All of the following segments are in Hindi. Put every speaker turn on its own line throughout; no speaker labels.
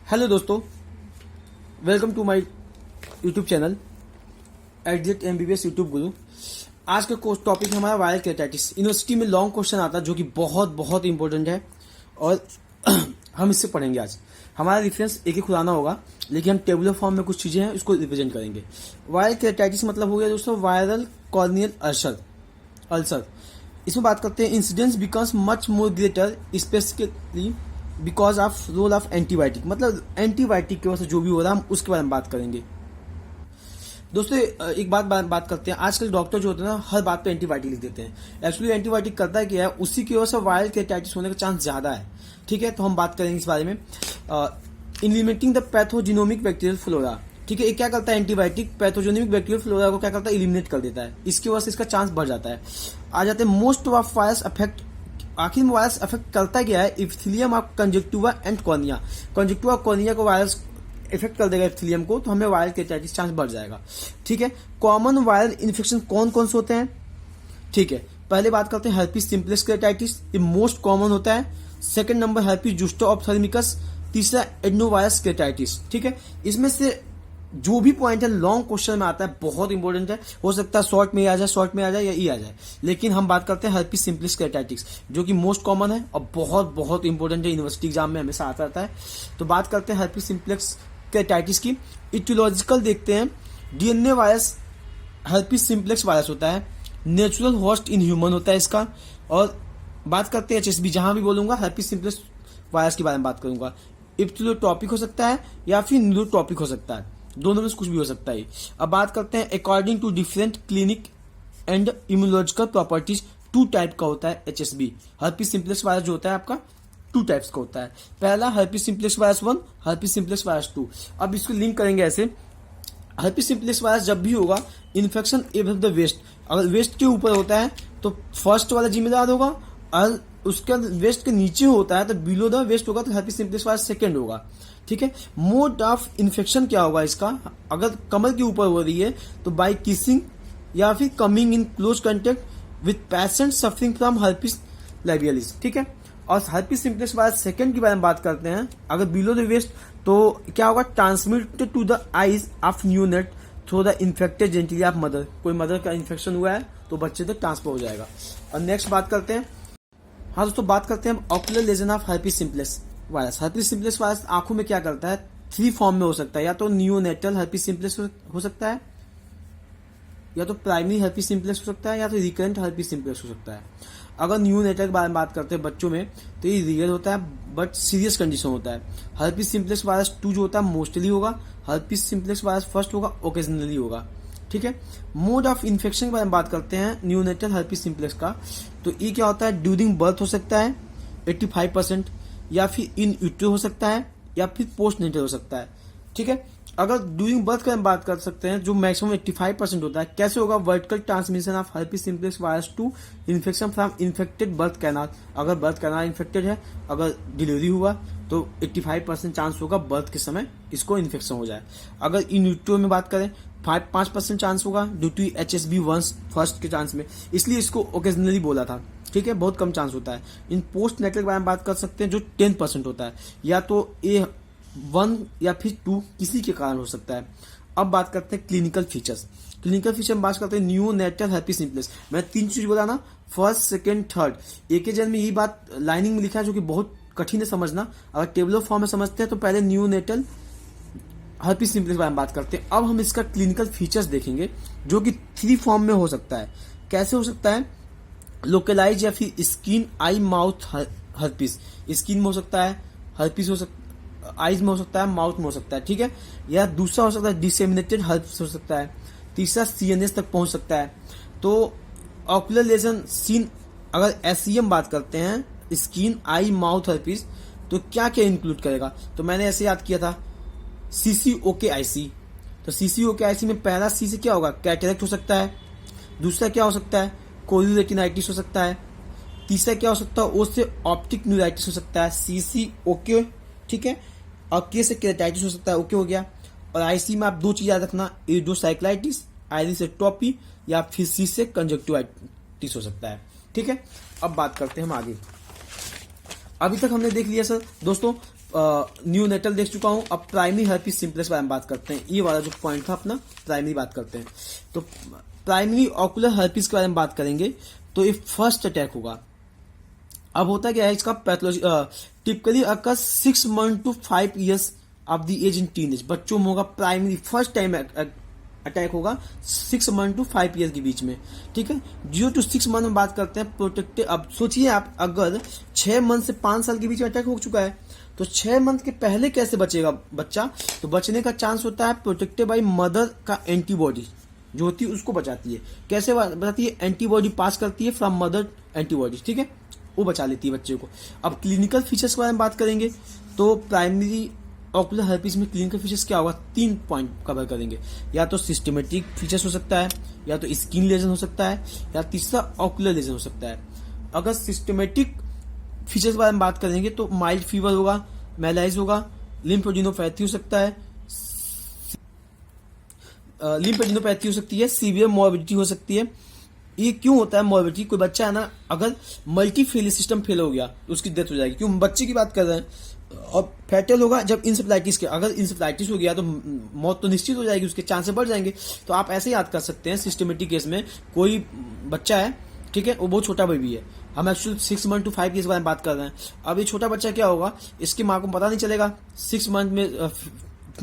हेलो दोस्तों, welcome to my YouTube channel @MBBS YouTube Guru. आज का टॉपिक है हमारा वायरल केराटिटिस। यूनिवर्सिटी में लॉन्ग क्वेश्चन आता है जो कि बहुत बहुत इंपॉर्टेंट है और हम इससे पढ़ेंगे। आज हमारा रेफरेंस एक ही खुलाना होगा, लेकिन हम टेबुलर फॉर्म में कुछ चीजें हैं उसको रिप्रेजेंट करेंगे। वायरल केराटिटिस मतलब हो गया दोस्तों वायरल कॉर्नियल अल्सर। इसमें बात करते हैं incidence becomes much more greater specifically because of role of antibiotic. मतलब एंटीबायोटिक की वजह से जो भी हो रहा है हम उसके बारे में बात करेंगे। दोस्तों एक बात करते हैं। आजकल डॉक्टर जो होते हैं ना, हर बात पे एंटीबायोटिक लिख देते हैं। एक्चुअली एंटीबायोटिक करता है क्या है, उसी की वजह से वायरल केराटिटिस होने का चांस ज्यादा है। ठीक है, तो हम बात करेंगे इस बारे में। Eliminating the pathogenomic bacterial flora. ठीक है, ये क्या करता है एंटीबायोटिक, पैथोजेनिक बैक्टीरियल फ्लोरा को क्या करता है, इलिमिनेट कर देता है। इसकी वजह से इसका चांस बढ़ जाता है। आ जाते हैं मोस्ट ऑफ वायरस अफेक्ट। आखिर में वायरस अफेक्ट करता क्या है, epithelium of conjunctiva and cornea. Conjunctiva cornea को वायरस इफेक्ट कर देगा इप्थिलियम को, तो हमें वायरल केराटिटिस चांस बढ़ जाएगा। ठीक है, कॉमन वायरल इन्फेक्शन कौन कौन से होते हैं। ठीक है, पहले बात करते हैं herpes simplex केराटिटिस, ये मोस्ट कॉमन होता है। Second number herpes zoster ophthalmicus, तीसरा एडनोवायरस केराटिटिस। ठीक है, इसमें से जो भी पॉइंट है लॉन्ग क्वेश्चन में आता है, बहुत इंपॉर्टेंट है। हो सकता है शॉर्ट में आ जाए या ई आ जाए, लेकिन हम बात करते हैं herpes simplex केराटिटिस जो कि मोस्ट कॉमन है और बहुत बहुत इंपॉर्टेंट है, यूनिवर्सिटी एग्जाम में हमेशा आता रहता है। तो बात करते हैं herpes simplex केराटिटिस की। इटियोलॉजिकल देखते हैं, DNA virus herpes simplex virus होता है, नेचुरल होस्ट इन ह्यूमन होता है इसका। और बात करते हैं HSB, जहां भी बोलूंगा herpes simplex वायरस के बारे में बात करूंगा। इप्सिलोटॉपिक हो सकता है या फिर न्यूरोटॉपिक हो सकता है, दोनों में से कुछ भी हो सकता है। अब बात करते हैं according to different clinic and immunological properties, 2 type का होता है HSB। herpes simplex वायरस जो होता है आपका 2 टाइप्स का होता है। पहला herpes simplex virus 1, herpes simplex virus 2। अब इसको लिंक करेंगे ऐसे, herpes simplex वायरस जब भी होगा इन्फेक्शन एबव द वेस्ट, अगर वेस्ट के ऊपर होता है तो फर्स्ट वाला जिम्मेदार होगा, और उसका वेस्ट के नीचे होता है तो बिलो द वेस्ट होगा तो herpes simplex वायरस सेकेंड होगा। ठीक है, मोड ऑफ इन्फेक्शन क्या होगा इसका, अगर कमर के ऊपर हो रही है तो बाय किसिंग या फिर coming in close contact with patient suffering from herpes labialis। ठीक है, और herpes simplex वायरस सेकेंड के बारे में बात करते हैं, अगर बिलो द वेस्ट तो क्या होगा, transmitted to the eyes of neonate through the infected genitalia of mother. कोई मदर का इन्फेक्शन हुआ है तो बच्चे तक ट्रांसफर हो जाएगा। और नेक्स्ट बात करते हैं, हाँ दोस्तों बात करते हैं ocular lesion of herpes simplex virus. herpes simplex virus आंखों में क्या करता है, 3 फॉर्म में हो सकता है, या तो नियोनेटल herpes simplex हो सकता है, या तो प्राइमरी herpes simplex हो सकता है, या तो रिकरेंट herpes simplex हो सकता है। अगर नियोनेटल के बारे में बात करते हैं बच्चों में, तो ये रियल होता है बट सीरियस कंडीशन होता है। herpes simplex वायरस 2 जो होता है मोस्टली होगा, herpes simplex वायरस फर्स्ट होगा, ओकेजनली होगा। ठीक है, मोड ऑफ इन्फेक्शन के बारे में बात करते हैं नियोनेटल herpes simplex का, तो ये क्या होता है, ड्यूरिंग बर्थ हो सकता है 85%, या फिर इन यूट्रो हो सकता है, या फिर पोस्ट नेटल हो सकता है। ठीक है, अगर ड्यूरिंग बर्थ का बात कर सकते हैं जो मैक्सिमम 85% होता है। कैसे होगा, vertical transmission of herpes simplex virus 2 infection from infected birth canal. अगर बर्थ कैनाल इन्फेक्टेड है, अगर डिलीवरी हुआ तो 85% चांस होगा बर्थ के समय इसको इन्फेक्शन हो जाए। अगर इन यूट्रो में बात करें 5% चांस होगा due to HSB once first के चांस में, इसलिए इसको ओकेजनली बोला था। ठीक है, बहुत कम चांस होता है। इन पोस्ट नेटल के बारे में बात कर सकते हैं जो 10% होता है, या तो A1 या फिर 2 किसी के कारण हो सकता है। अब बात करते हैं क्लिनिकल फीचर्स। क्लिनिकल फीचर में बात करते हैं नियोनेटल herpes simplex। मैं 3 चीज बोला ना, फर्स्ट सेकेंड थर्ड। एक जन में यही बात लाइनिंग में लिखा है जो कि बहुत कठिन है समझना। अगर टेबल फॉर्म में समझते हैं तो पहले नियोनेटल herpes simplex के बारे में बात करते हैं। अब हम इसका क्लिनिकल फीचर्स देखेंगे जो कि 3 फॉर्म में हो सकता है। कैसे हो सकता है, लोकलाइज या फिर स्किन आई माउथ herpes, स्किन में हो सकता है, herpes हो सकता आईज में हो सकता है, माउथ में हो सकता है। ठीक है, या दूसरा हो सकता है डिसेमिनेटेड herpes हो सकता है, तीसरा CNS तक पहुंच सकता है। तो ऑक्यूलर लेजन सीन, अगर SEM बात करते हैं, स्किन आई माउथ herpes, तो क्या क्या इंक्लूड करेगा, तो मैंने ऐसे याद किया था CCOKIC। तो CCOKIC में पहला C से क्या होगा, कैटरेक्ट हो सकता है, दूसरा क्या हो सकता है, कोलिरेटिनाइटिस हो सकता है, तीसरा क्या हो सकता है, O से ऑप्टिक न्यूराइटिस हो सकता है, CCOK। ठीक है, और K से केराटिटिस हो सकता है, ओके हो गया। और IC में आप 2 चीज याद रखना, एडोसाइक्लाइटिस आईरिस एट्रोपी, या फिर C से कंजक्टिवाइटिस हो सकता है। ठीक है, अब बात करते हैं हम आगे। अभी तक हमने देख लिया सर दोस्तों न्यूनेटल देख चुका हूं, अब प्राइमरी हर्पिस सिम्प्लेक्स बारे में बात करते हैं। ये वाला जो पॉइंट था अपना प्राइमरी बात करते हैं। तो प्राइमरी ऑकुलर हर्पिस के बारे में बात करेंगे तो ये फर्स्ट अटैक होगा। अब होता क्या है इसका pathology, typically occur 6 month to 5 years of the age in teenage. बच्चों में होगा प्राइमरी फर्स्ट टाइम अटैक होगा 6 मंथ टू 5 ईयर के बीच में, ठीक है। 0 to 6 मंथ में बात करते हैं प्रोटेक्टिव। अब सोचिए आप अगर 6 मंथ से 5 साल के बीच में अटैक हो चुका है तो 6 मंथ के पहले कैसे बचेगा बच्चा? तो बचने का चांस होता है प्रोटेक्टेड बाई मदर का एंटीबॉडी जो होती है उसको बचाती है। कैसे बचाती है? एंटीबॉडी पास करती है फ्रॉम मदर एंटीबॉडी, ठीक है, वो बचा लेती है बच्चे को। अब क्लिनिकल फीचर्स के बारे में बात करेंगे तो प्राइमरी ऑकुलर हर्पिस में क्लिनिकल फीचर्स क्या होगा? 3 पॉइंट कवर करेंगे। या तो सिस्टमेटिक फीचर्स हो सकता है, या तो स्किन लेजन हो सकता है, या तीसरा ऑकुलर लेजन हो सकता है। अगर सिस्टमेटिक फीचर्स के बारे में बात करेंगे तो माइल्ड फीवर होगा, मेलाइज होगा, लिम्फोडिनोपैथी हो सकता है, लिम्फोडिनोपैथी हो सकती है, सीवियर मॉर्बिडिटी हो सकती है। ये क्यों होता है मॉर्बिडिटी? कोई बच्चा है ना, अगर मल्टी फेल सिस्टम फेल हो गया तो उसकी डेथ हो जाएगी। क्यों? बच्चे की बात कर रहे हैं। और फैटल होगा जब इंसेफ्लाइटिस के, अगर इंसेफ्लाइटिस हो गया तो मौत तो निश्चित हो जाएगी, उसके चांसेस बढ़ जाएंगे। तो आप ऐसे याद कर सकते हैं सिस्टमेटिक केस में कोई बच्चा है, ठीक है, वो बहुत छोटा बेबी है, हम एक्चुअली 6 मंथ टू 5 ईयर्स के बारे में बात कर रहे हैं। अब ये छोटा बच्चा क्या होगा, इसकी माँ को पता नहीं चलेगा, 6 मंथ में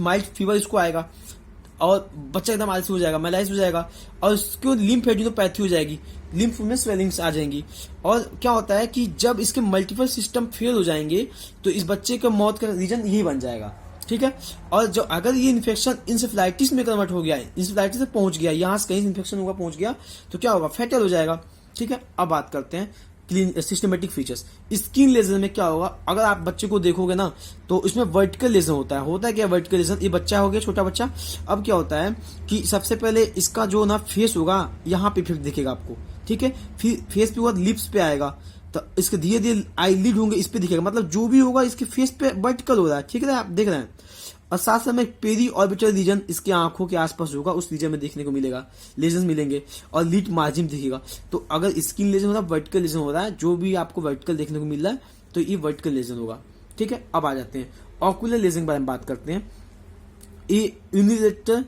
माइल्ड फीवर इसको आएगा और बच्चा एकदम आलसी हो जाएगा, मेलाइज हो जाएगा और उसको लिम्फेडिनोपैथी हो जाएगी, लिम्फ में स्वेलिंग्स आ जाएंगी। और क्या होता है कि जब इसके मल्टीपल सिस्टम फेल हो जाएंगे तो इस बच्चे का मौत का रीजन यही बन जाएगा, ठीक है। और जो अगर ये इन्फेक्शन इंसेफ्लाइटिस में कन्वर्ट हो गया, इंसेफ्लाइटिस से पहुंच गया, यहाँ से कहीं इन्फेक्शन होगा पहुंच गया तो क्या होगा? फैटल हो जाएगा, ठीक है। अब बात करते हैं सिस्टमेटिक फीचर्स। स्किन लेजन में क्या होगा? अगर आप बच्चे को देखोगे ना तो इसमें वर्टिकल लेजन होता है क्या वर्टिकल लेजन? ये बच्चा हो गया, छोटा बच्चा। अब क्या होता है कि सबसे पहले इसका जो ना फेस होगा यहाँ पे फिर दिखेगा आपको, ठीक है, फिर फेस पे होगा, लिप्स पे आएगा, तो इसके धीरे धीरे आईलिड होंगे, इस पे दिखेगा, मतलब जो भी होगा इसके फेस पे वर्टिकल हो रहा है, ठीक है, आप देख रहे हैं। और साथ साथ में पेरी ऑर्बिटल रीजन इसके आंखों के आसपास होगा, उस रीजन में देखने को मिलेगा, लेजन मिलेंगे और लिड मार्जिन दिखेगा। तो अगर स्किन लेजन हो रहा है, वर्टिकल लेजन हो रहा है, जो भी आपको वर्टिकल देखने को मिल रहा है तो ये वर्टिकल लेजन होगा, ठीक है। अब आ जाते हैं ऑकुलर लेजन के बारे में बात करते हैं। ये यूनिलेटरल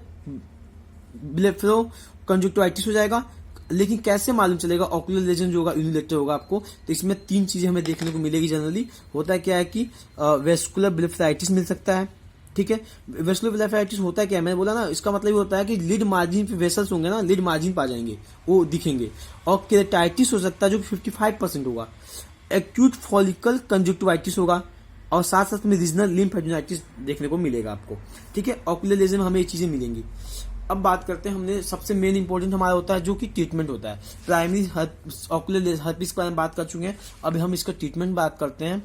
ब्लेफरो कंजक्टिवाइटिस हो जाएगा। लेकिन कैसे मालूम चलेगा ऑकुलर लेजन जो होगा यूनिलेटरल होगा आपको? तो इसमें 3 चीजें हमें देखने को मिलेगी जनरली। होता है क्या है कि वेस्कुलर ब्लेफराइटिस मिल सकता है, ठीक है। वेस्कुलर ब्लेफराइटिस होता है क्या? मैंने बोला ना, इसका मतलब ये होता है कि लिड मार्जिन पे वेसल्स होंगे ना, लिड मार्जिन पे आ जाएंगे, वो दिखेंगे। और केरेटाइटिस हो सकता है जो 55% होगा। एक्यूट फॉलिकल कंजक्टिवाइटिस होगा और साथ साथ में रीजनल लिम्फेडिनाइटिस देखने को मिलेगा आपको, ठीक है। ऑकुलर लेजन में हमें ये चीजें मिलेंगी। अब बात करते हैं, हमने सबसे मेन इंपॉर्टेंट हमारा होता है जो कि ट्रीटमेंट होता है। प्राइमरी ऑकुलर हर्पिस के बारे में बात कर चुके हैं, अभी हम इसका ट्रीटमेंट बात करते हैं।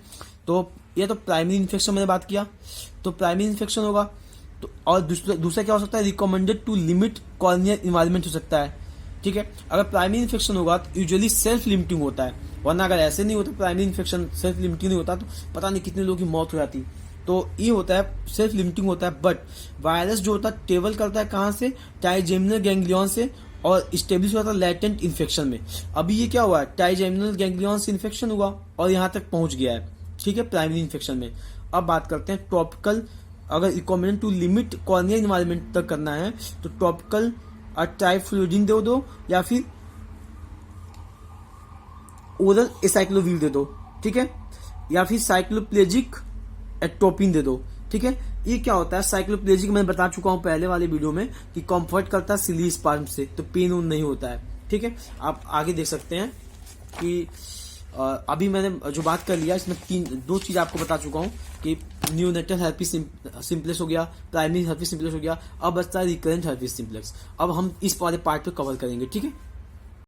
तो ये तो प्राइमरी इन्फेक्शन मैंने बात किया, तो प्राइमरी इन्फेक्शन होगा तो, और दूसरा क्या हो सकता है? Recommended to limit corneal environment हो सकता है, ठीक है। अगर प्राइमरी इन्फेक्शन होगा तो यूजुअली सेल्फ लिमिटिंग होता है, वरना अगर ऐसे नहीं होता, प्राइमरी इन्फेक्शन सेल्फ लिमिटिंग नहीं होता तो पता नहीं कितने लोगों की मौत हो जाती। तो ये होता है सेल्फ लिमिटिंग होता है। बट वायरस जो होता है ट्रेवल करता है कहाँ से? ट्राइजेमिनल गैंग्लियन से, और स्टेब्लिश होता है लैटेंट इन्फेक्शन में। अभी ये क्या हुआ है? ट्राइजेमिनल गैंग्लियन से इन्फेक्शन हुआ और यहाँ तक पहुंच गया है, ठीक है, प्राइमरी इन्फेक्शन में। अब बात करते हैं टॉपिकल। अगर recommended to limit corneal environment तक करना है तो टॉपिकल ट्राइफ्लूडिन दे दो या फिर ओरल एसाइक्लोविर दे दो, ठीक है, या फिर साइक्लोप्लेजिक एटोपिन दे दो, ठीक है। ये क्या होता है? साइक्लोप्लेजिक मैंने बता चुका हूं पहले वाले वीडियो में कि कंफर्ट करता है सिली स्पार्म से, तो पेन उन नहीं होता है, ठीक है। आप आगे देख सकते हैं कि अभी मैंने जो बात कर लिया इसमें 2 चीज आपको बता चुका हूं कि न्यूनेटल हर्पिस सिम्प्लेक्स हो गया, प्राइमरी हर्पिस सिम्प्लेक्स हो गया, अब बचता है रिकरेंट हर्पिस सिम्प्लेक्स। अब हम इस वाले पार्ट पे कवर करेंगे, ठीक है।